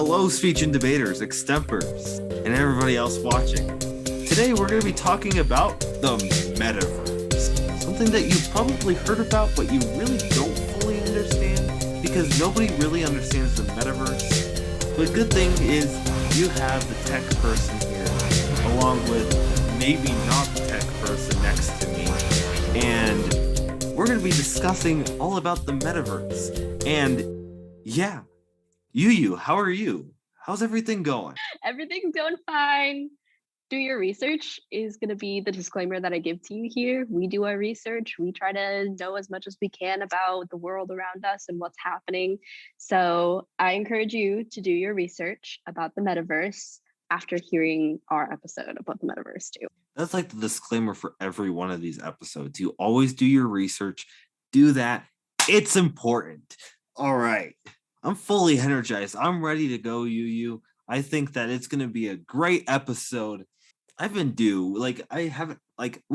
Hello, speech and debaters, extempers, and everybody else watching. Today, we're going to be talking about the metaverse. Something that you've probably heard about, but you really don't fully understand because nobody really understands the metaverse. But good thing is you have the tech person here, along with maybe not the tech person next to me. And we're going to be discussing all about the metaverse. And yeah, YuYu, how are you? How's everything going? Everything's going fine. Do your research is going to be the disclaimer that I give to you here. We do our research. We try to know as much as we can about the world around us and what's happening. So I encourage you to do your research about the metaverse after hearing our episode about the metaverse too. That's like the disclaimer for every one of these episodes. You always do your research. Do that. It's important. All right. I'm fully energized. I'm ready to go, YuYu. I think that it's going to be a great episode. I've been due. We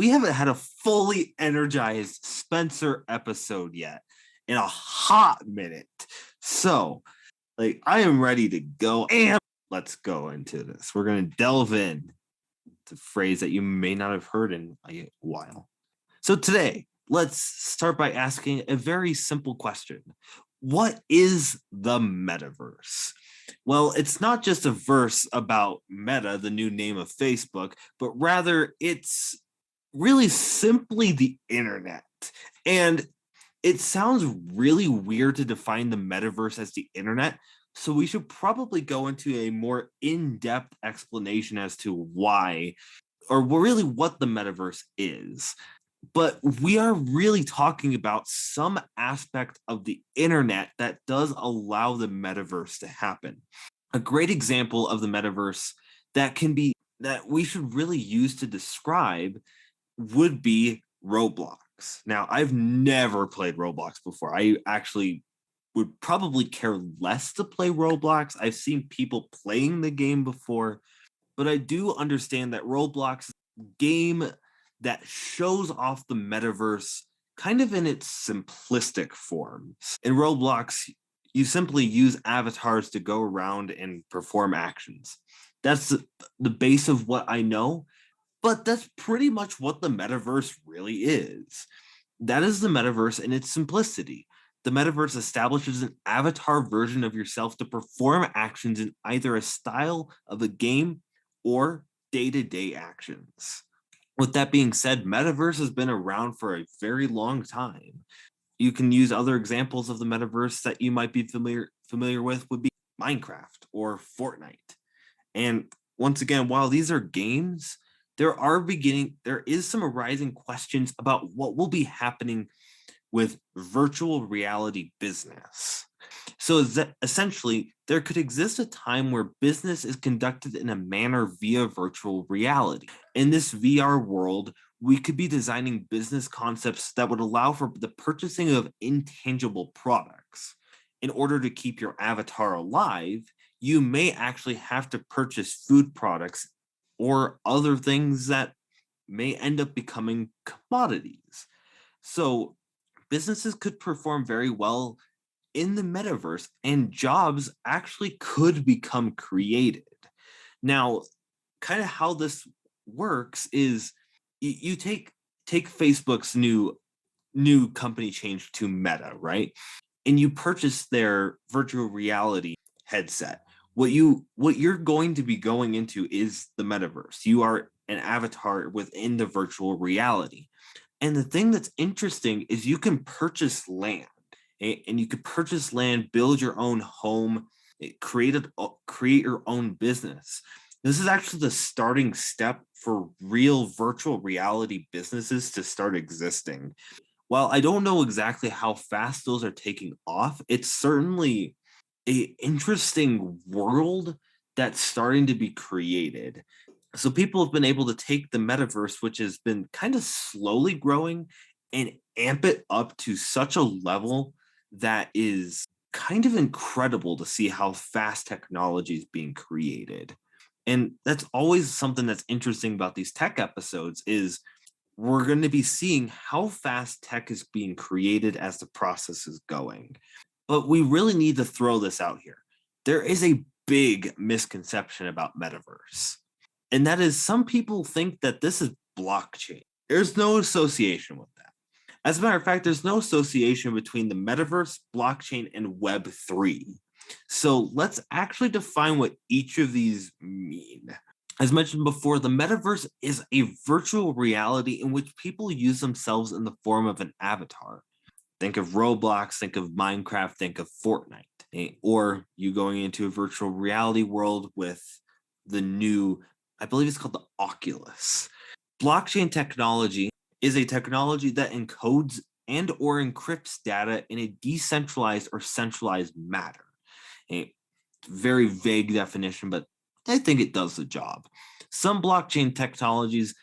haven't had a fully energized Spencer episode yet in a hot minute. So, I am ready to go. And let's go into this. We're going to delve in. It's a phrase that you may not have heard in a while. So today, let's start by asking a very simple question. What is the metaverse? Well, it's not just a verse about Meta, the new name of Facebook, but rather it's really simply the internet. And it sounds really weird to define the metaverse as the internet, so we should probably go into a more in-depth explanation as to why, or really what the metaverse is. But we are really talking about some aspect of the internet that does allow the metaverse to happen. A great example of the metaverse that we should really use to describe would be Roblox. Now, I've never played Roblox before. I actually would probably care less to play Roblox. I've seen people playing the game before, but I do understand that Roblox is a game that shows off the metaverse kind of in its simplistic form. In Roblox, you simply use avatars to go around and perform actions. That's the base of what I know, but that's pretty much what the metaverse really is. That is the metaverse in its simplicity. The metaverse establishes an avatar version of yourself to perform actions in either a style of a game or day-to-day actions. With that being said, metaverse has been around for a very long time. You can use other examples of the metaverse that you might be familiar with would be Minecraft or Fortnite. And once again, while these are games, there is some arising questions about what will be happening with virtual reality business. So essentially, there could exist a time where business is conducted in a manner via virtual reality. In this VR world, we could be designing business concepts that would allow for the purchasing of intangible products. In order to keep your avatar alive, you may actually have to purchase food products or other things that may end up becoming commodities. So businesses could perform very well in the metaverse, and jobs actually could become created. Now, kind of how this works is you take Facebook's new company change to Meta, right? And you purchase their virtual reality headset. What you're going to be going into is the metaverse. You are an avatar within the virtual reality. And the thing that's interesting is you can purchase land. And you could purchase land, build your own home, create your own business. This is actually the starting step for real virtual reality businesses to start existing. While I don't know exactly how fast those are taking off, it's certainly an interesting world that's starting to be created. So people have been able to take the metaverse, which has been kind of slowly growing, and amp it up to such a level that is kind of incredible to see how fast technology is being created. And that's always something that's interesting about these tech episodes is we're going to be seeing how fast tech is being created as the process is going. But we really need to throw this out here. There is a big misconception about metaverse. And that is, some people think that this is blockchain. There's no association with that. As a matter of fact, there's no association between the metaverse, blockchain, and Web3. So let's actually define what each of these mean. As mentioned before, the metaverse is a virtual reality in which people use themselves in the form of an avatar. Think of Roblox, think of Minecraft, think of Fortnite. Or you going into a virtual reality world with the new, I believe it's called the Oculus. Blockchain technology is a technology that encodes and or encrypts data in a decentralized or centralized manner. A very vague definition, but I think it does the job. Some blockchain technologies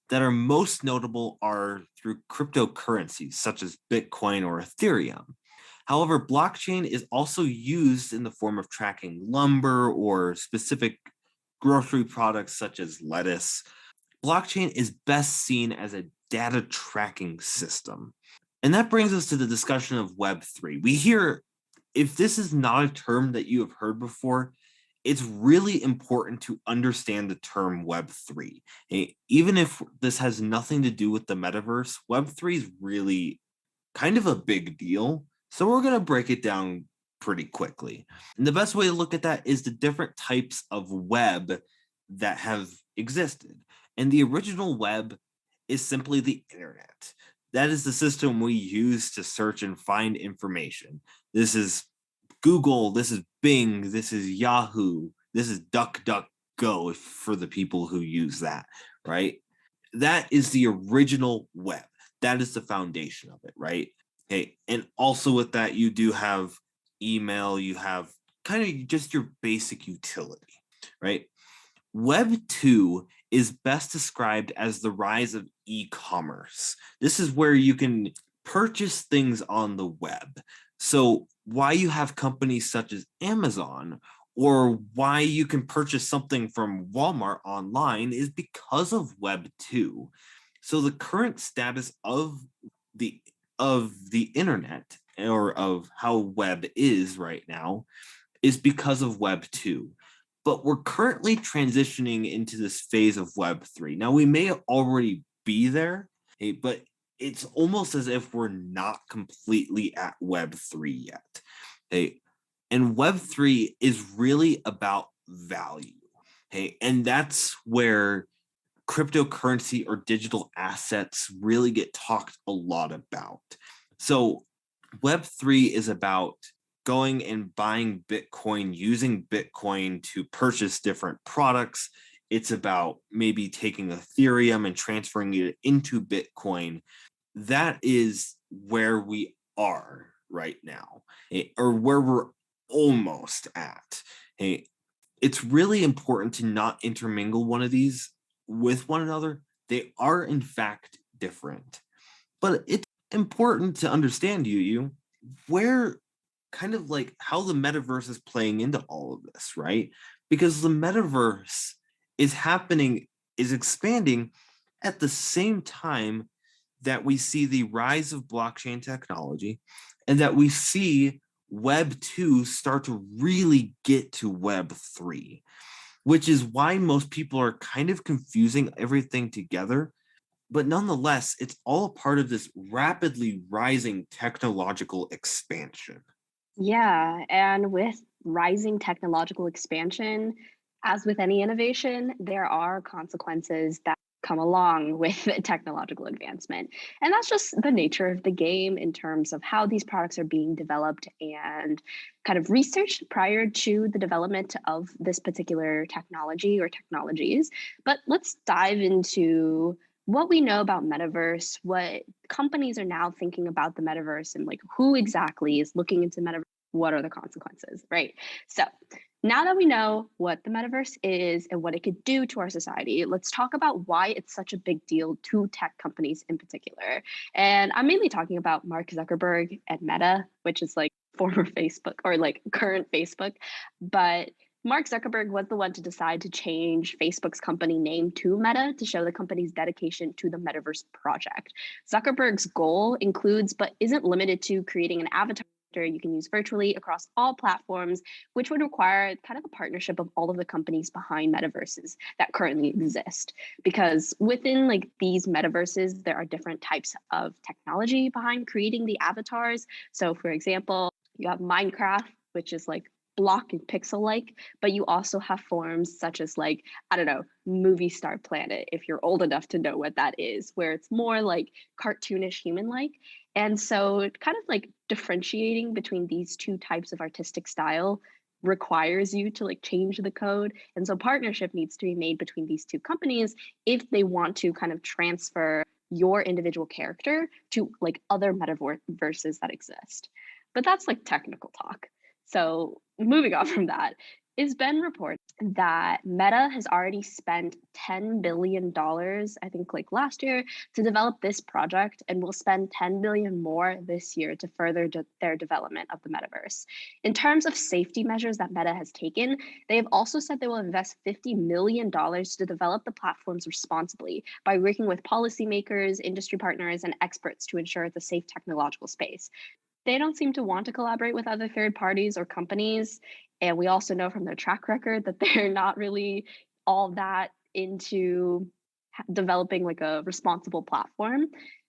that are most notable are through cryptocurrencies such as Bitcoin or Ethereum. However, blockchain is also used in the form of tracking lumber or specific grocery products such as lettuce. Blockchain is best seen as a data tracking system. And that brings us to the discussion of Web3. We hear, if this is not a term that you have heard before, it's really important to understand the term Web3. Even if this has nothing to do with the metaverse, Web3 is really kind of a big deal. So we're going to break it down pretty quickly. And the best way to look at that is the different types of web that have existed. And the original web is simply the internet. That is the system we use to search and find information. This is Google, this is Bing, this is Yahoo, this is DuckDuckGo for the people who use that, right? That is the original web. That is the foundation of it, right? Okay, and also with that, you do have email, you have kind of just your basic utility, right? Web 2 is best described as the rise of e-commerce. This is where you can purchase things on the web. So why you have companies such as Amazon or why you can purchase something from Walmart online is because of Web 2. So the current status of the internet, or of how web is right now, is because of Web 2. But we're currently transitioning into this phase of Web 3. Now, we may already be there, but it's almost as if we're not completely at Web 3 yet. And Web 3 is really about value. And that's where cryptocurrency or digital assets really get talked a lot about. So Web 3 is about going and buying Bitcoin, using Bitcoin to purchase different products. It's about maybe taking Ethereum and transferring it into Bitcoin. That is where we are right now, or where we're almost at. It's really important to not intermingle one of these with one another. They are, in fact, different. But it's important to understand, YuYu, where kind of like how the metaverse is playing into all of this, right? Because the metaverse is happening, is expanding at the same time that we see the rise of blockchain technology and that we see Web 2 start to really get to Web 3, which is why most people are kind of confusing everything together. But nonetheless, it's all a part of this rapidly rising technological expansion. Yeah, and with rising technological expansion, as with any innovation, there are consequences that come along with technological advancement. And that's just the nature of the game in terms of how these products are being developed and kind of researched prior to the development of this particular technology or technologies. But let's dive into what we know about metaverse, what companies are now thinking about the metaverse, and like who exactly is looking into metaverse, what are the consequences, right? So now that we know what the metaverse is and what it could do to our society, let's talk about why it's such a big deal to tech companies in particular. And I'm mainly talking about Mark Zuckerberg and Meta, which is like former Facebook or like current Facebook. But Mark Zuckerberg was the one to decide to change Facebook's company name to Meta to show the company's dedication to the metaverse project. Zuckerberg's goal includes, but isn't limited to, creating an avatar character you can use virtually across all platforms, which would require kind of a partnership of all of the companies behind metaverses that currently exist. Because within like these metaverses, there are different types of technology behind creating the avatars. So for example, you have Minecraft, which is like block and pixel like, but you also have forms such as like, I don't know, movie star planet, if you're old enough to know what that is, where it's more like cartoonish human like. And so kind of like differentiating between these two types of artistic style requires you to like change the code. And so partnership needs to be made between these two companies if they want to kind of transfer your individual character to like other metaverses that exist. But that's like technical talk. So moving on from that, it's been reported that Meta has already spent $10 billion, I think like last year, to develop this project and will spend 10 billion more this year to further their development of the metaverse. In terms of safety measures that Meta has taken, they have also said they will invest $50 million to develop the platforms responsibly by working with policymakers, industry partners, and experts to ensure it's a safe technological space. They don't seem to want to collaborate with other third parties or companies. And we also know from their track record that they're not really all that into developing like a responsible platform.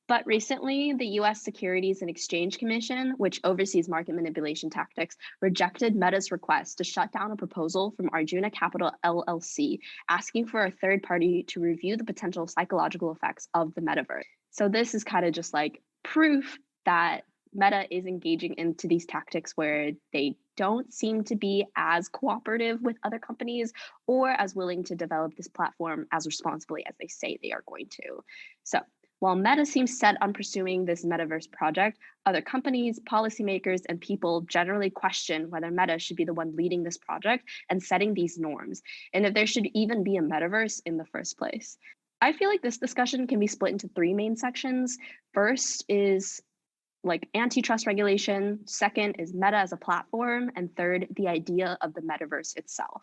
But recently, the US Securities and Exchange Commission, which oversees market manipulation tactics, rejected Meta's request to shut down a proposal from Arjuna Capital LLC, asking for a third party to review the potential psychological effects of the metaverse. So this is kind of just like proof that Meta is engaging into these tactics where they don't seem to be as cooperative with other companies or as willing to develop this platform as responsibly as they say they are going to. So while Meta seems set on pursuing this metaverse project, other companies, policymakers, and people generally question whether Meta should be the one leading this project and setting these norms, and if there should even be a metaverse in the first place. I feel like this discussion can be split into three main sections. First is like antitrust regulation. Second is Meta as a platform. And third, the idea of the metaverse itself.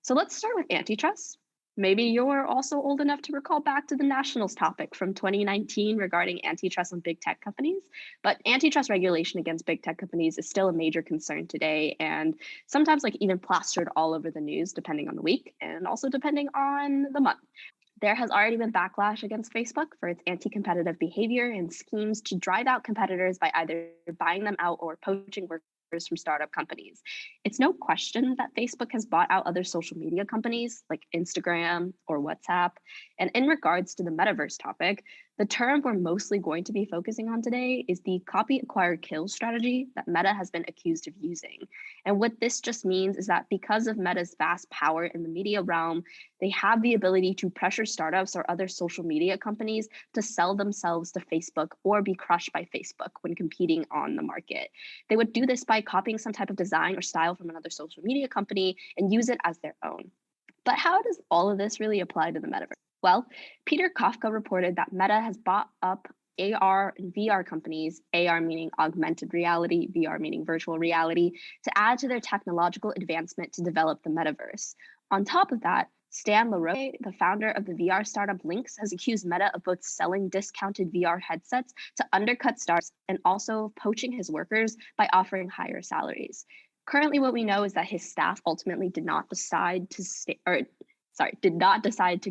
So let's start with antitrust. Maybe you're also old enough to recall back to the Nationals topic from 2019 regarding antitrust on big tech companies. But antitrust regulation against big tech companies is still a major concern today, and sometimes like even plastered all over the news, depending on the week and also depending on the month. There has already been backlash against Facebook for its anti-competitive behavior and schemes to drive out competitors by either buying them out or poaching workers from startup companies. It's no question that Facebook has bought out other social media companies like Instagram or WhatsApp. And in regards to the metaverse topic, the term we're mostly going to be focusing on today is the copy, acquire, kill strategy that Meta has been accused of using. And what this just means is that because of Meta's vast power in the media realm, they have the ability to pressure startups or other social media companies to sell themselves to Facebook or be crushed by Facebook when competing on the market. They would do this by copying some type of design or style from another social media company and use it as their own. But how does all of this really apply to the metaverse? Well, Peter Kafka reported that Meta has bought up AR and VR companies, AR meaning augmented reality, VR meaning virtual reality, to add to their technological advancement to develop the metaverse. On top of that, Stan Leroy, the founder of the VR startup Lynx, has accused Meta of both selling discounted VR headsets to undercut startups and also poaching his workers by offering higher salaries. Currently, what we know is that his staff ultimately did not decide to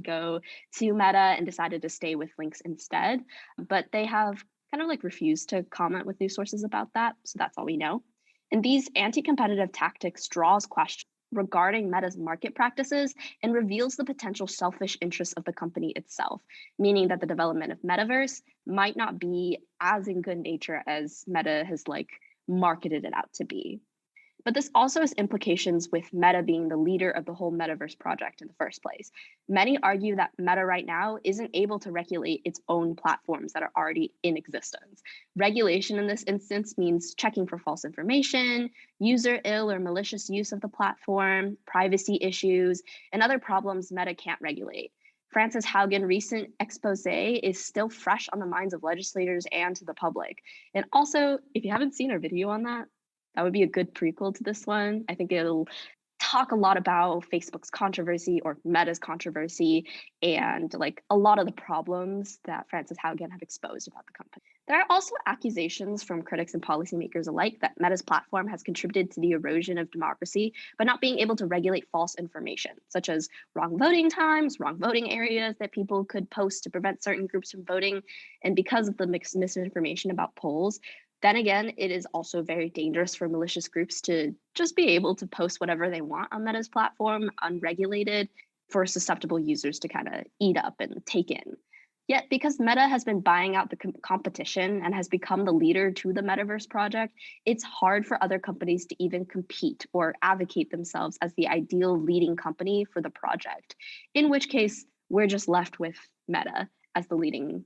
go to Meta and decided to stay with Lynx instead. But they have kind of like refused to comment with news sources about that. So that's all we know. And these anti-competitive tactics draws questions regarding Meta's market practices and reveals the potential selfish interests of the company itself, meaning that the development of metaverse might not be as in good nature as Meta has like marketed it out to be. But this also has implications with Meta being the leader of the whole metaverse project in the first place. Many argue that Meta right now isn't able to regulate its own platforms that are already in existence. Regulation in this instance means checking for false information, user ill or malicious use of the platform, privacy issues, and other problems Meta can't regulate. Frances Haugen's recent expose is still fresh on the minds of legislators and to the public. And also, if you haven't seen our video on that, that would be a good prequel to this one. I think it'll talk a lot about Facebook's controversy or Meta's controversy and like a lot of the problems that Frances Haugen have exposed about the company. There are also accusations from critics and policymakers alike that Meta's platform has contributed to the erosion of democracy by not being able to regulate false information, such as wrong voting times, wrong voting areas that people could post to prevent certain groups from voting. And because of the misinformation about polls, then again, it is also very dangerous for malicious groups to just be able to post whatever they want on Meta's platform unregulated for susceptible users to kind of eat up and take in. Yet, because Meta has been buying out the competition and has become the leader to the Metaverse project, it's hard for other companies to even compete or advocate themselves as the ideal leading company for the project, in which case we're just left with Meta as the leading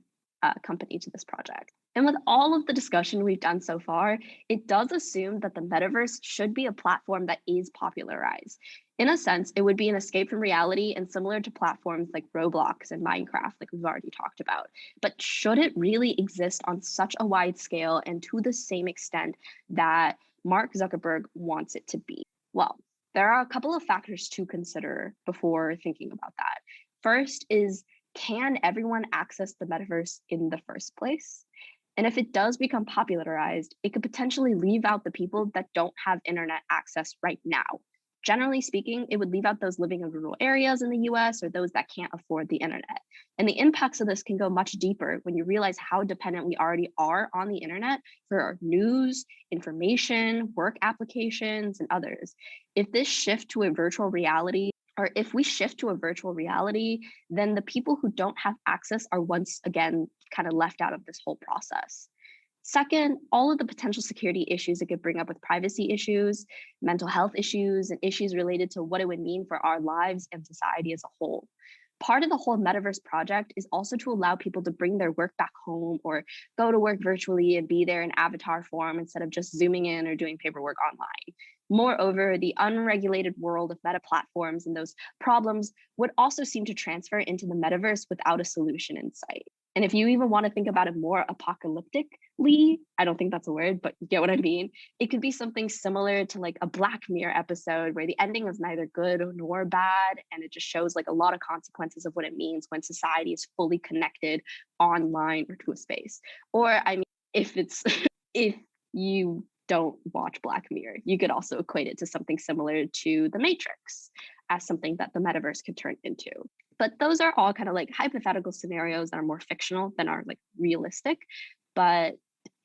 company to this project. And with all of the discussion we've done so far, it does assume that the metaverse should be a platform that is popularized. In a sense, it would be an escape from reality and similar to platforms like Roblox and Minecraft, like we've already talked about. But should it really exist on such a wide scale and to the same extent that Mark Zuckerberg wants it to be? Well, there are a couple of factors to consider before thinking about that. First is, can everyone access the metaverse in the first place? And if it does become popularized, it could potentially leave out the people that don't have internet access right now. Generally speaking, it would leave out those living in rural areas in the US or those that can't afford the internet. And the impacts of this can go much deeper when you realize how dependent we already are on the internet for our news, information, work applications, and others. If this shift to a virtual reality or if we shift to a virtual reality, then the people who don't have access are once again kind of left out of this whole process. Second, all of the potential security issues it could bring up with privacy issues, mental health issues, and issues related to what it would mean for our lives and society as a whole. Part of the whole metaverse project is also to allow people to bring their work back home or go to work virtually and be there in avatar form instead of just zooming in or doing paperwork online. Moreover, the unregulated world of meta platforms and those problems would also seem to transfer into the metaverse without a solution in sight. And if you even want to think about it more apocalyptically, I don't think that's a word, but you get what I mean. It could be something similar to like a Black Mirror episode where the ending is neither good nor bad. And it just shows like a lot of consequences of what it means when society is fully connected online or to a space. Or I mean, if it's, if you don't watch Black Mirror, you could also equate it to something similar to The Matrix as something that the metaverse could turn into. But those are all kind of like hypothetical scenarios that are more fictional than are like realistic, but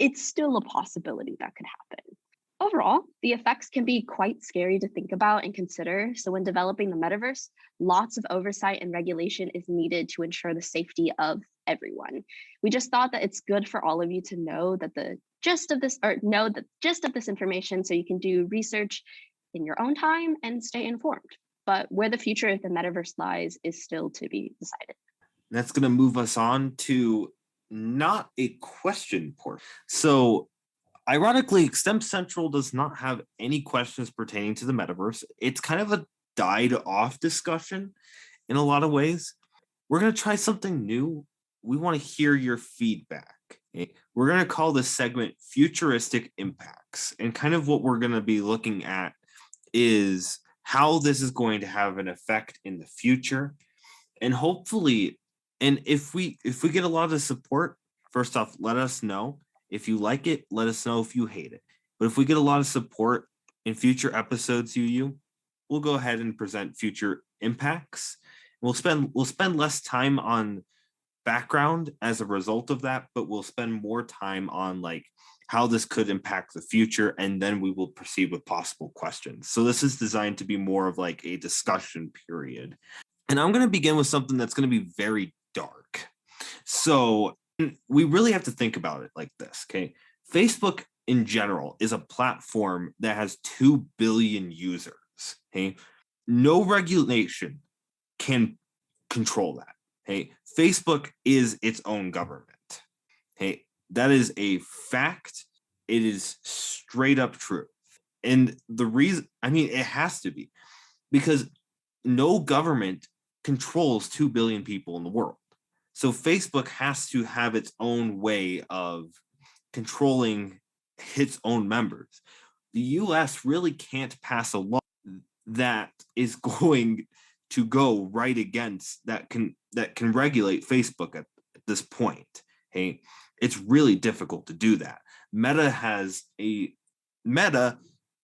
it's still a possibility that could happen. Overall, the effects can be quite scary to think about and consider. So when developing the metaverse, lots of oversight and regulation is needed to ensure the safety of everyone. We just thought that it's good for all of you to know that the gist of this, or know the gist of this information so you can do research in your own time and stay informed. But where the future of the metaverse lies is still to be decided. That's going to move us on to not a question portion. So ironically, Extemp Central does not have any questions pertaining to the metaverse. It's kind of a died off discussion in a lot of ways. We're going to try something new. We want to hear your feedback. Okay? We're going to call this segment Futuristic Impacts. And kind of what we're going to be looking at is how this is going to have an effect in the future. And hopefully, and if we get a lot of support, first off, let us know. If you like it, let us know if you hate it. But if we get a lot of support in future episodes, YuYu, we'll go ahead and present future impacts. We'll spend less time on background as a result of that, but we'll spend more time on like how this could impact the future, and then we will proceed with possible questions. So this is designed to be more of like a discussion period. And I'm going to begin with something that's going to be very dark. So we really have to think about it like this, okay? Facebook in general is a platform that has 2 billion users, okay? No regulation can control that, okay? Facebook is its own government, okay? That is a fact. It is straight up true. And the reason, I mean, it has to be because no government controls 2 billion people in the world. So Facebook has to have its own way of controlling its own members. The US really can't pass a law that is going to go right against that can regulate Facebook at this point. Hey, it's really difficult to do that. Meta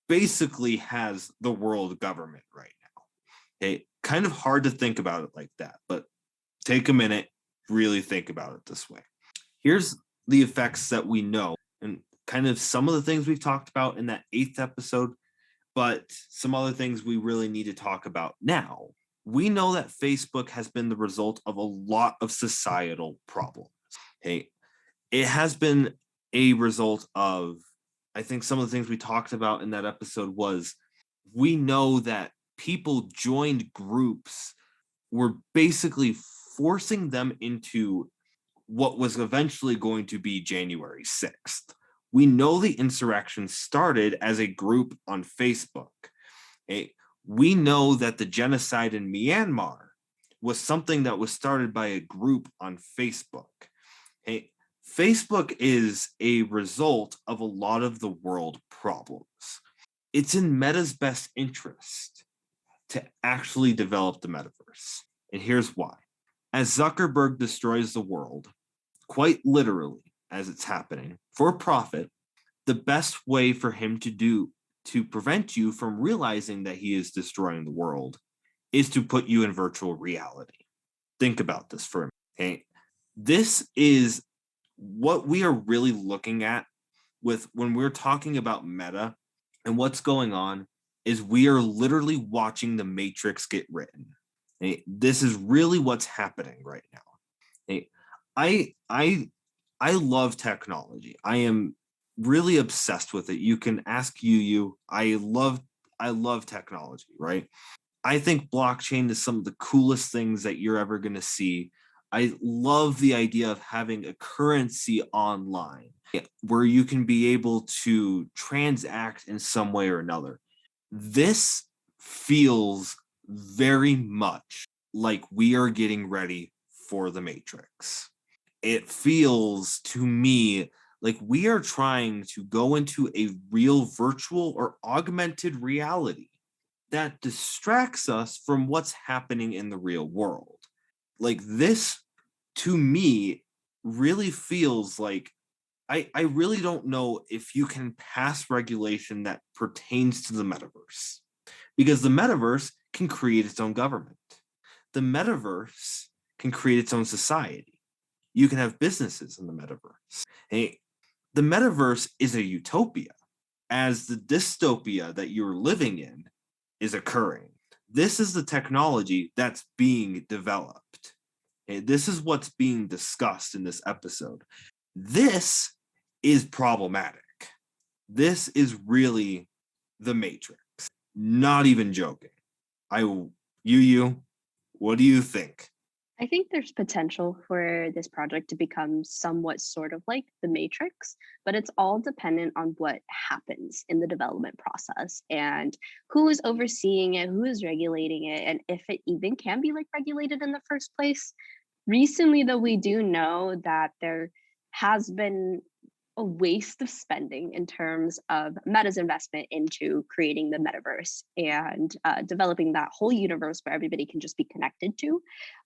basically has the world government right now. Okay, kind of hard to think about it like that, but take a minute, really think about it this way. Here's the effects that we know, and kind of some of the things we've talked about in that 8th episode, but some other things we really need to talk about now. We know that Facebook has been the result of a lot of societal problems. Okay, it has been a result of, I think some of the things we talked about in that episode was, we know that people joined groups were basically forcing them into what was eventually going to be January 6th. We know the insurrection started as a group on Facebook. We know that the genocide in Myanmar was something that was started by a group on Facebook. Facebook is a result of a lot of the world problems. It's in Meta's best interest to actually develop the metaverse. And here's why. As Zuckerberg destroys the world, quite literally as it's happening, for profit, the best way for him to prevent you from realizing that he is destroying the world is to put you in virtual reality. Think about this for a minute. Okay? This is what we are really looking at with when we're talking about Meta, and what's going on is we are literally watching the Matrix get written. Okay? This is really what's happening right now. Okay? I love technology. I am really obsessed with it. You can ask YuYu. I love technology, right? I think blockchain is some of the coolest things that you're ever going to see. I love the idea of having a currency online where you can be able to transact in some way or another. This feels very much like we are getting ready for the Matrix. It feels to me like we are trying to go into a real virtual or augmented reality that distracts us from what's happening in the real world. Like this, to me, really feels like I really don't know if you can pass regulation that pertains to the metaverse, because the metaverse can create its own government. The metaverse can create its own society. You can have businesses in the metaverse. Hey, the metaverse is a utopia, as the dystopia that you're living in is occurring. This is the technology that's being developed. And this is what's being discussed in this episode. This is problematic. This is really the Matrix. Not even joking. YuYu, what do you think? I think there's potential for this project to become somewhat sort of like the Matrix, but it's all dependent on what happens in the development process and who is overseeing it, who is regulating it, and if it even can be like regulated in the first place. Recently, though, we do know that there has been a waste of spending in terms of Meta's investment into creating the metaverse and developing that whole universe where everybody can just be connected to.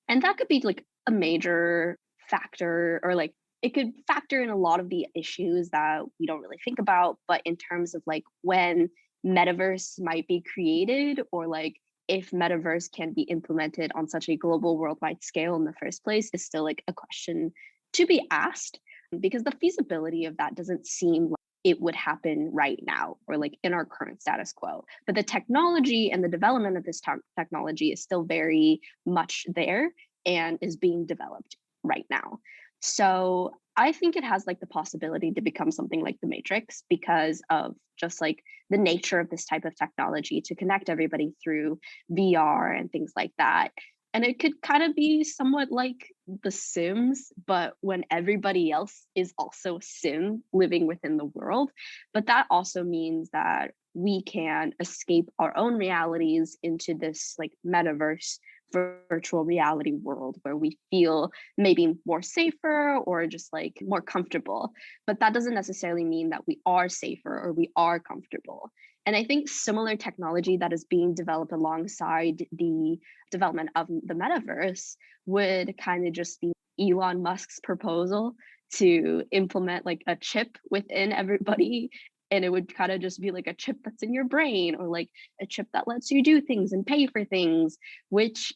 And that could be like a major factor, or like it could factor in a lot of the issues that we don't really think about. But in terms of like when metaverse might be created, or like if metaverse can be implemented on such a global worldwide scale in the first place, is still like a question to be asked, because the feasibility of that doesn't seem like it would happen right now or like in our current status quo. But the technology and the development of this technology is still very much there and is being developed right now. So I think it has like the possibility to become something like the Matrix because of just like the nature of this type of technology to connect everybody through VR and things like that. And it could kind of be somewhat like The Sims, but when everybody else is also a sim living within the world. But that also means that we can escape our own realities into this like metaverse virtual reality world where we feel maybe more safer or just like more comfortable. But that doesn't necessarily mean that we are safer or we are comfortable. And I think similar technology that is being developed alongside the development of the metaverse would kind of just be Elon Musk's proposal to implement like a chip within everybody. And it would kind of just be like a chip that's in your brain, or like a chip that lets you do things and pay for things, which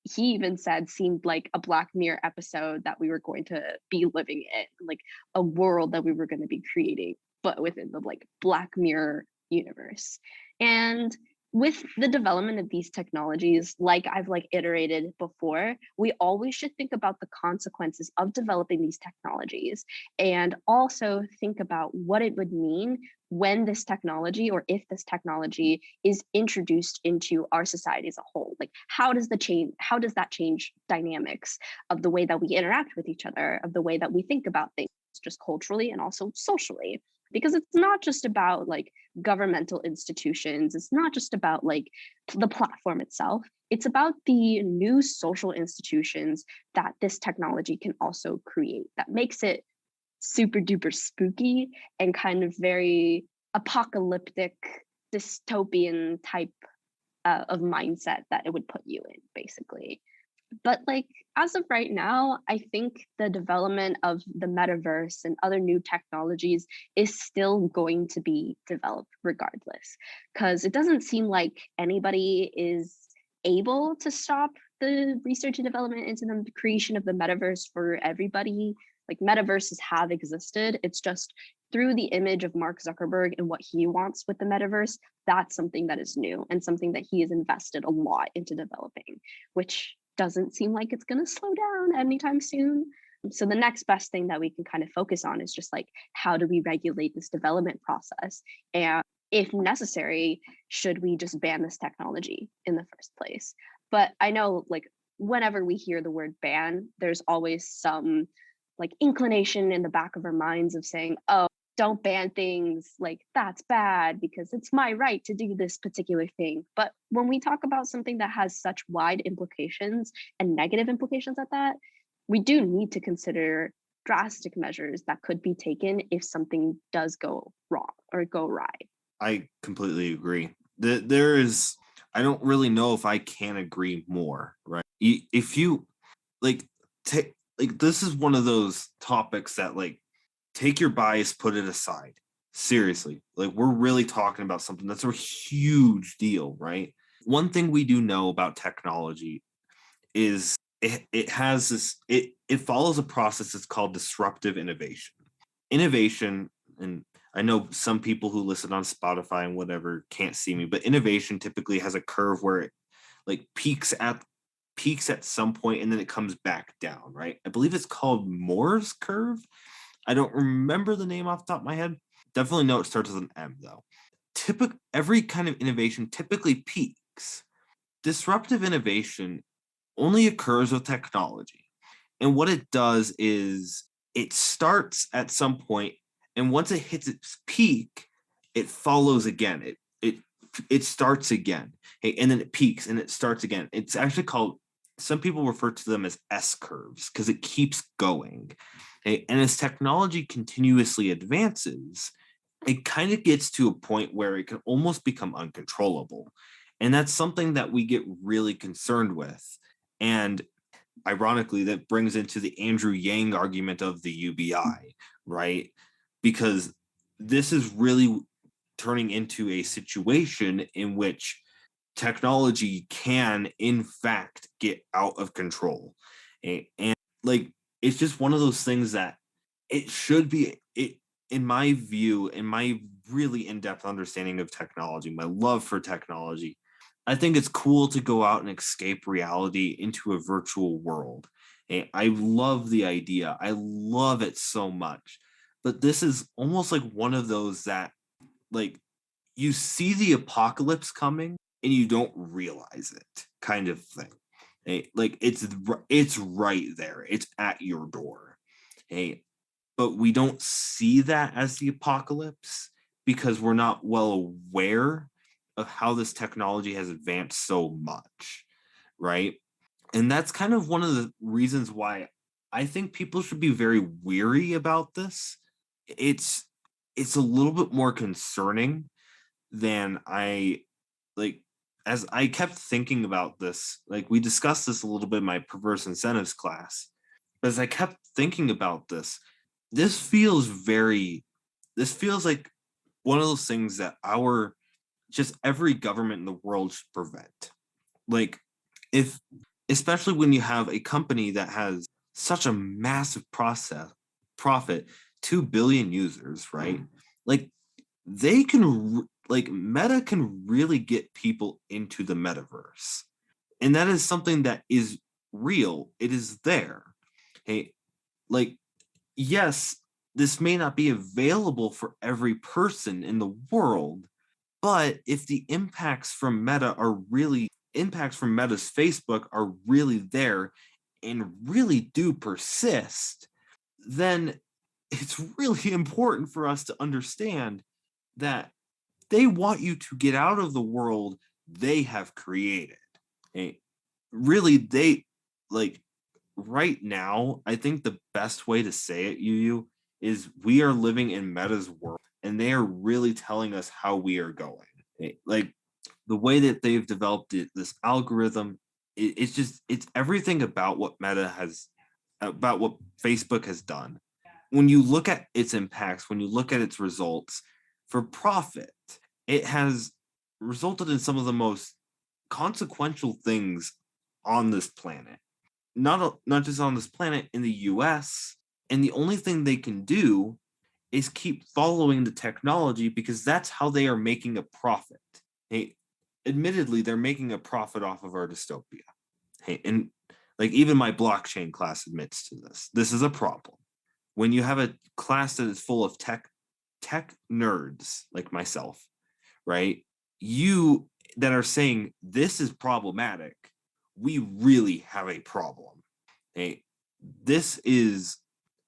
he even said seemed like a Black Mirror episode that we were going to be living in, like a world that we were going to be creating, but within the like Black Mirror universe. And with the development of these technologies, like I've like iterated before, we always should think about the consequences of developing these technologies, and also think about what it would mean when this technology, or if this technology is introduced into our society as a whole. Like how does that change dynamics of the way that we interact with each other, of the way that we think about things, just culturally and also socially? Because it's not just about like governmental institutions, it's not just about like the platform itself, it's about the new social institutions that this technology can also create, that makes it super duper spooky and kind of very apocalyptic, dystopian type of mindset that it would put you in, basically. But like as of right now, I think the development of the metaverse and other new technologies is still going to be developed regardless, because it doesn't seem like anybody is able to stop the research and development into the creation of the metaverse for everybody. Like metaverses have existed. It's just through the image of Mark Zuckerberg and what he wants with the metaverse, that's something that is new and something that he has invested a lot into developing, which doesn't seem like it's going to slow down anytime soon. So the next best thing that we can kind of focus on is just like, how do we regulate this development process? And if necessary, should we just ban this technology in the first place? But I know like whenever we hear the word ban, there's always some like inclination in the back of our minds of saying, oh, don't ban things, like that's bad because it's my right to do this particular thing. But when we talk about something that has such wide implications and negative implications at that, we do need to consider drastic measures that could be taken if something does go wrong or go awry. I completely agree. There is, I don't really know if I can agree more, right? If you like take, like, this is one of those topics that like, take your bias, put it aside. Seriously, like we're really talking about something that's a huge deal, right? One thing we do know about technology is it has this, it follows a process that's called disruptive innovation. Innovation, and I know some people who listen on Spotify and whatever can't see me, but innovation typically has a curve where it like peaks at some point and then it comes back down, right? I believe it's called Moore's curve. I don't remember the name off the top of my head. Definitely know it starts with an M though. Every kind of innovation typically peaks. Disruptive innovation only occurs with technology. And what it does is it starts at some point, and once it hits its peak, it follows again. It starts again. Okay, and then it peaks and it starts again. It's actually called, some people refer to them as S curves because it keeps going. Okay, and as technology continuously advances, it kind of gets to a point where it can almost become uncontrollable. And that's something that we get really concerned with. And ironically, that brings into the Andrew Yang argument of the UBI, right? Because this is really turning into a situation in which technology can, in fact, get out of control. And like, it's just one of those things that it should be, it, in my view, in my really in-depth understanding of technology, my love for technology, I think it's cool to go out and escape reality into a virtual world. And I love the idea. I love it so much. But this is almost like one of those that, like, you see the apocalypse coming and you don't realize it, kind of thing. Hey, like it's right there. It's at your door. Hey, but we don't see that as the apocalypse because we're not well aware of how this technology has advanced so much, right? And that's kind of one of the reasons why I think people should be very weary about this. It's a little bit more concerning than I like as I kept thinking about this, like we discussed this a little bit in my perverse incentives class, but as I kept thinking about this, this feels very this feels like one of those things that our just every government in the world should prevent. Like if especially when you have a company that has such a massive process profit, 2 billion users, right? Like they can like Meta can really get people into the metaverse. And that is something that is real. It is there. Hey, like yes, this may not be available for every person in the world, but if the impacts from Meta's Facebook are really there and really do persist, then it's really important for us to understand that they want you to get out of the world they have created. Eh, really, they like right now, I think the best way to say it, Yu, is we are living in Meta's world and they are really telling us how we are going. Like the way that they've developed this algorithm, it's everything about what Meta has, about what Facebook has done. When you look at its impacts, when you look at its results for profit, it has resulted in some of the most consequential things on this planet. Not just on this planet, in the US. And the only thing they can do is keep following the technology because that's how they are making a profit. Hey, admittedly, they're making a profit off of our dystopia. Hey, and like even my blockchain class admits to this. This is a problem. When you have a class that is full of tech nerds like myself, right? You that are saying this is problematic, we really have a problem. Hey, this is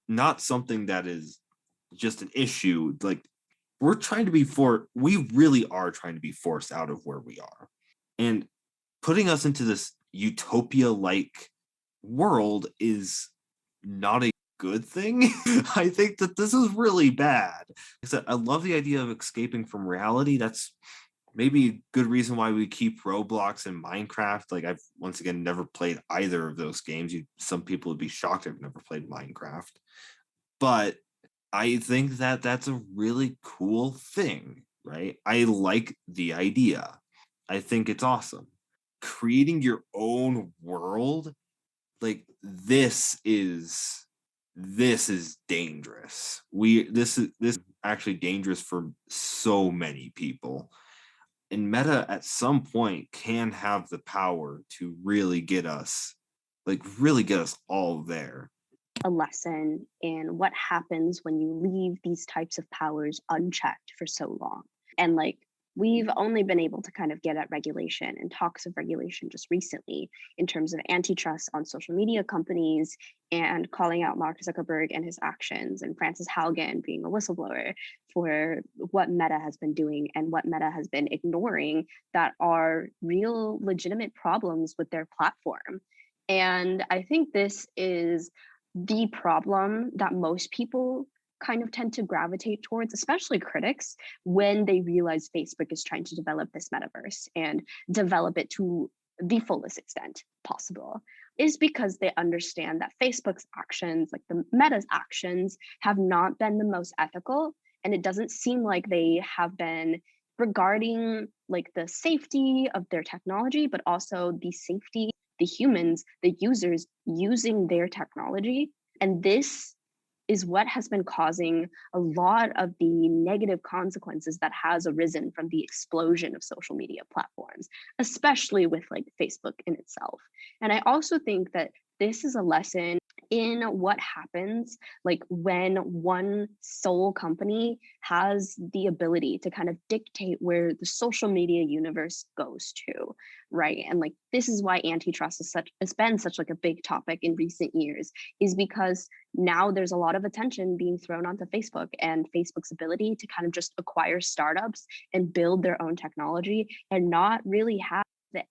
not something that is just an issue. Like we really are trying to be forced out of where we are. And putting us into this utopia like world is not a good thing. I think that this is really bad. I love the idea of escaping from reality. That's maybe a good reason why we keep Roblox and Minecraft. Like I've once again never played either of those games. Some people would be shocked I've never played Minecraft. But I think that that's a really cool thing, right? I like the idea. I think it's awesome. Creating your own world, like this is dangerous. This is actually dangerous for so many people. And Meta at some point can have the power to really get us all there. A lesson in what happens when you leave these types of powers unchecked for so long. And like we've only been able to kind of get at regulation and talks of regulation just recently in terms of antitrust on social media companies and calling out Mark Zuckerberg and his actions and Frances Haugen being a whistleblower for what Meta has been doing and what Meta has been ignoring that are real legitimate problems with their platform. And I think this is the problem that most people kind of tend to gravitate towards, especially critics, when they realize Facebook is trying to develop this metaverse and develop it to the fullest extent possible, is because they understand that Facebook's actions, like the Meta's actions, have not been the most ethical. And it doesn't seem like they have been regarding like the safety of their technology, but also the safety the humans, the users using their technology. And this is what has been causing a lot of the negative consequences that has arisen from the explosion of social media platforms, especially with like Facebook in itself. And I also think that this is a lesson in what happens like when one sole company has the ability to kind of dictate where the social media universe goes to, right? And like this is why antitrust has been such like a big topic in recent years, is because now there's a lot of attention being thrown onto Facebook and Facebook's ability to kind of just acquire startups and build their own technology and not really have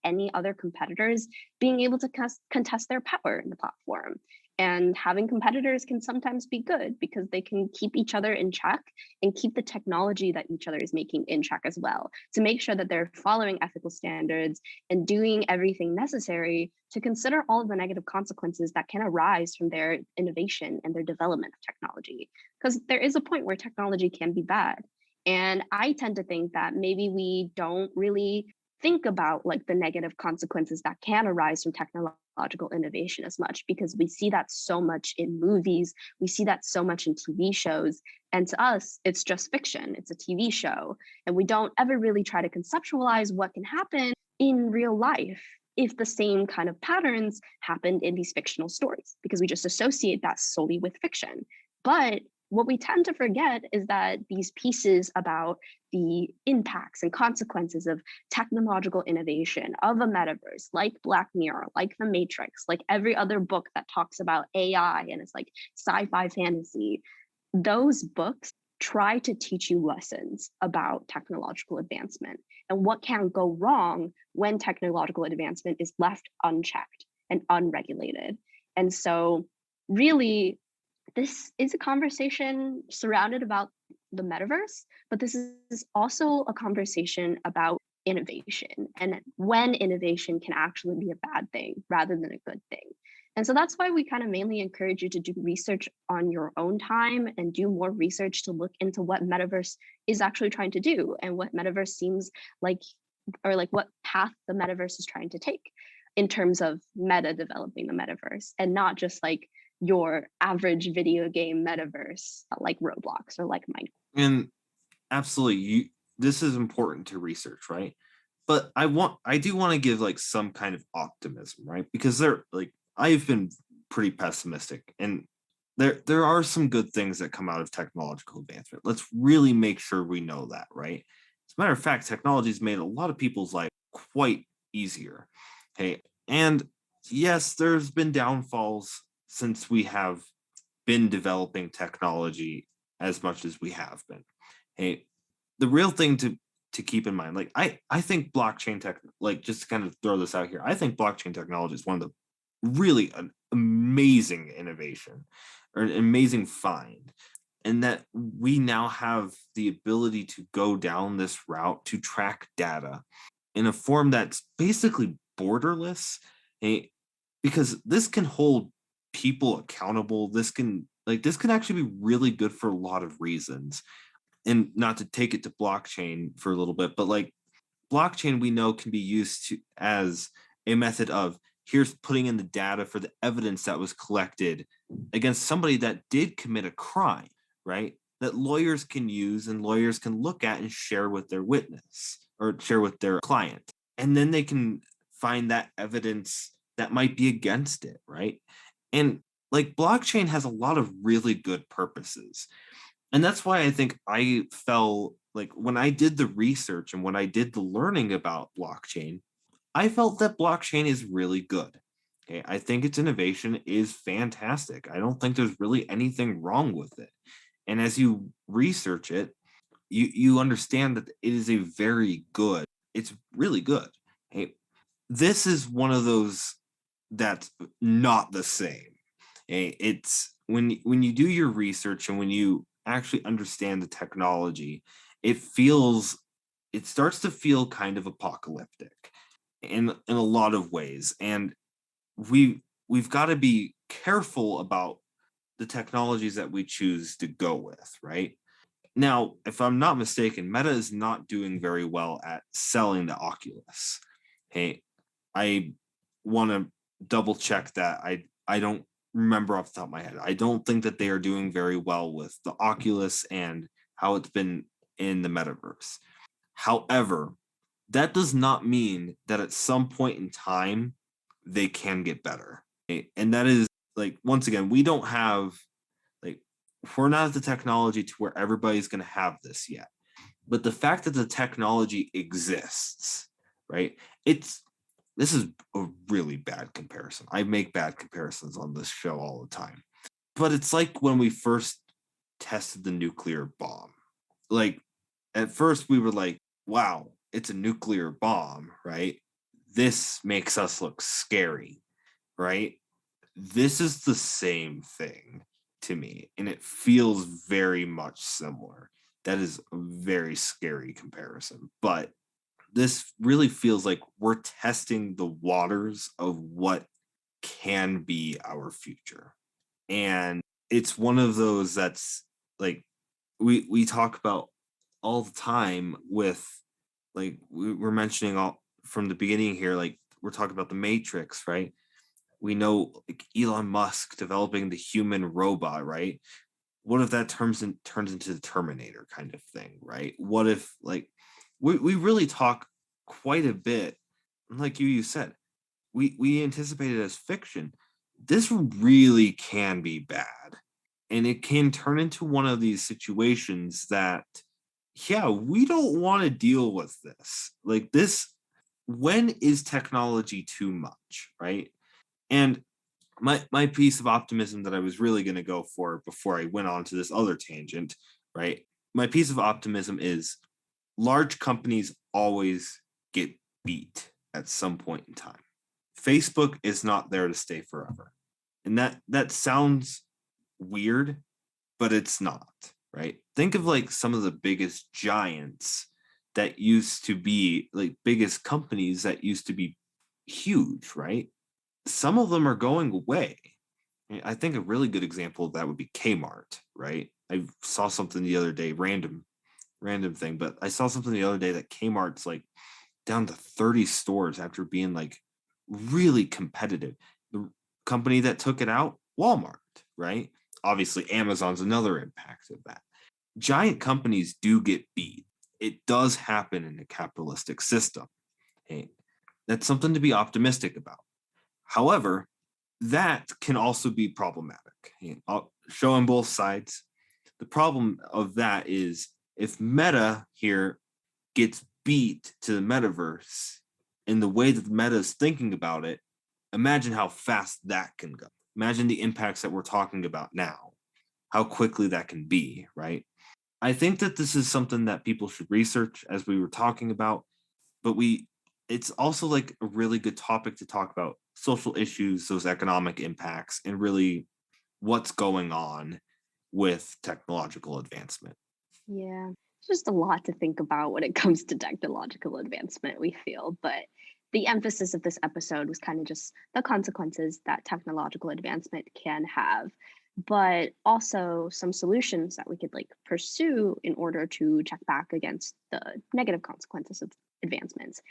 any other competitors being able to contest their power in the platform. And having competitors can sometimes be good because they can keep each other in check and keep the technology that each other is making in check as well, to make sure that they're following ethical standards and doing everything necessary to consider all of the negative consequences that can arise from their innovation and their development of technology. Because there is a point where technology can be bad. And I tend to think that maybe we don't really think about like the negative consequences that can arise from technological innovation as much, because we see that so much in movies, we see that so much in TV shows, and to us it's just fiction, it's a TV show, and we don't ever really try to conceptualize what can happen in real life if the same kind of patterns happened in these fictional stories, because we just associate that solely with fiction. But what we tend to forget is that these pieces about the impacts and consequences of technological innovation, of a metaverse, like Black Mirror, like The Matrix, like every other book that talks about AI and it's like sci-fi fantasy, those books try to teach you lessons about technological advancement and what can go wrong when technological advancement is left unchecked and unregulated. And so really, this is a conversation surrounded about the metaverse, but this is also a conversation about innovation and when innovation can actually be a bad thing rather than a good thing. And so that's why we kind of mainly encourage you to do research on your own time and do more research to look into what metaverse is actually trying to do and what metaverse seems like, or like what path the metaverse is trying to take in terms of meta developing the metaverse, and not just like your average video game metaverse like Roblox or like Minecraft. And absolutely, this is important to research, right? But I do want to give like some kind of optimism, right? Because I've been pretty pessimistic, and there are some good things that come out of technological advancement. Let's really make sure we know that, right? As a matter of fact, technology's made a lot of people's life quite easier. Okay. And yes, there's been downfalls since we have been developing technology as much as we have been. Hey, the real thing to keep in mind, like I think blockchain tech, like just to kind of throw this out here, I think blockchain technology is one of the really an amazing innovation or an amazing find, and that we now have the ability to go down this route to track data in a form that's basically borderless. Because this can hold people accountable. This can actually be really good for a lot of reasons. And not to take it to blockchain for a little bit, but like blockchain we know can be used to as a method of, here's putting in the data for the evidence that was collected against somebody that did commit a crime, right? That lawyers can use and lawyers can look at and share with their witness or share with their client. And then they can find that evidence that might be against it, right? And like blockchain has a lot of really good purposes. And that's why I think I felt like when I did the research and when I did the learning about blockchain, I felt that blockchain is really good. Okay, I think its innovation is fantastic. I don't think there's really anything wrong with it. And as you research it, you understand that it is a very good, it's really good. Okay, this is one of those that's not the same. Okay, it's when you do your research and when you actually understand the technology, it starts to feel kind of apocalyptic in a lot of ways. And we've got to be careful about the technologies that we choose to go with, right? Now, if I'm not mistaken, Meta is not doing very well at selling the Oculus. Hey, I want to double check that. I don't remember off the top of my head. I don't think that they are doing very well with the Oculus and how it's been in the metaverse. However, that does not mean that at some point in time they can get better. And that is like, once again, we don't have like, we're not at the technology to where everybody's going to have this yet. But the fact that the technology exists, right? This is a really bad comparison. I make bad comparisons on this show all the time. But it's like when we first tested the nuclear bomb. Like at first we were like, wow, it's a nuclear bomb, right? this makes us look scary, right? This is the same thing to me, and it feels very much similar. That is a very scary comparison, but this really feels like we're testing the waters of what can be our future. And it's one of those that's like we talk about all the time with, like we're mentioning all from the beginning here, like we're talking about the Matrix, right? We know like Elon Musk developing the human robot, right? What if that turns into the Terminator kind of thing, right? What if like we really talk quite a bit, like you said, we anticipate it as fiction. This really can be bad. And it can turn into one of these situations that, yeah, we don't want to deal with this. Like this, when is technology too much, right? And my piece of optimism that I was really going to go for before I went on to this other tangent, right? My piece of optimism is large companies always get beat at some point in time. Facebook is not there to stay forever. And that sounds weird, but it's not, right? Think of like some of the biggest giants that used to be like biggest companies that used to be huge, right? Some of them are going away. I think a really good example of that would be Kmart, right? I saw something the other day, random thing, but I saw something the other day that Kmart's like down to 30 stores after being like really competitive. The company that took it out, Walmart, right? Obviously, Amazon's another impact of that. Giant companies do get beat. It does happen in a capitalistic system. Okay? That's something to be optimistic about. However, that can also be problematic. I'll show on both sides. The problem of that is if Meta here gets beat to the metaverse in the way that the Meta is thinking about it, imagine how fast that can go. Imagine the impacts that we're talking about now, how quickly that can be, right? I think that this is something that people should research as we were talking about, but it's also like a really good topic to talk about social issues, those economic impacts, and really what's going on with technological advancement. Yeah, it's just a lot to think about when it comes to technological advancement, we feel. But the emphasis of this episode was kind of just the consequences that technological advancement can have, but also some solutions that we could like pursue in order to check back against the negative consequences of advancements.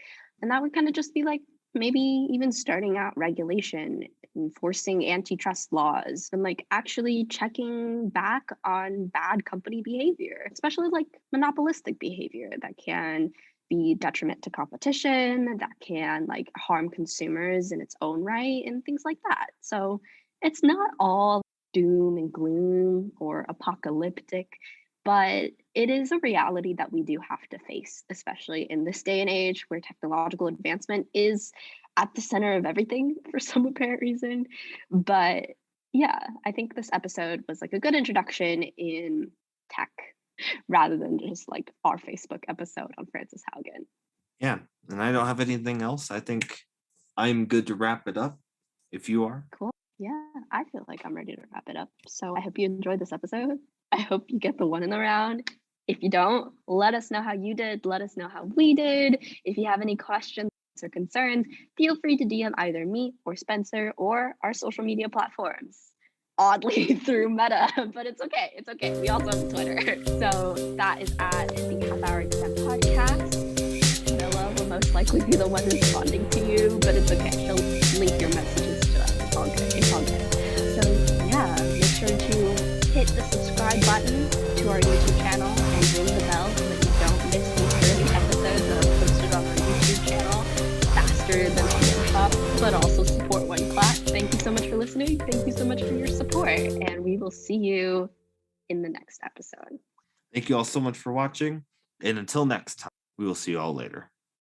And that would kind of just be like maybe even starting out regulation, enforcing antitrust laws, and like actually checking back on bad company behavior, especially like monopolistic behavior that can be detriment to competition, that can like harm consumers in its own right, and things like that. So it's not all doom and gloom or apocalyptic, but it is a reality that we do have to face, especially in this day and age where technological advancement is at the center of everything for some apparent reason. But yeah, I think this episode was like a good introduction in tech rather than just like our Facebook episode on Frances Haugen. Yeah, and I don't have anything else. I think I'm good to wrap it up if you are. Cool. Yeah, I feel like I'm ready to wrap it up. So I hope you enjoyed this episode. I hope you get the one in the round. If you don't, let us know how you did. Let us know how we did. If you have any questions or concerns, feel free to DM either me or Spencer or our social media platforms. Oddly through Meta, but it's okay. It's okay. We also have Twitter. So that is at the Half Hour Extemp podcast. Noah will most likely be the one responding to you, but it's okay. She'll link your messages to us. It's all good. It's all good. So yeah, make sure to hit the subscribe button to our YouTube channel and ring the bell so that you don't miss these early episodes that are posted on our YouTube channel faster than on desktop, but also support One Class. Thank you so much for listening. Thank you so much for your support, and we will see you in the next episode. Thank you all so much for watching, and until next time, we will see you all later.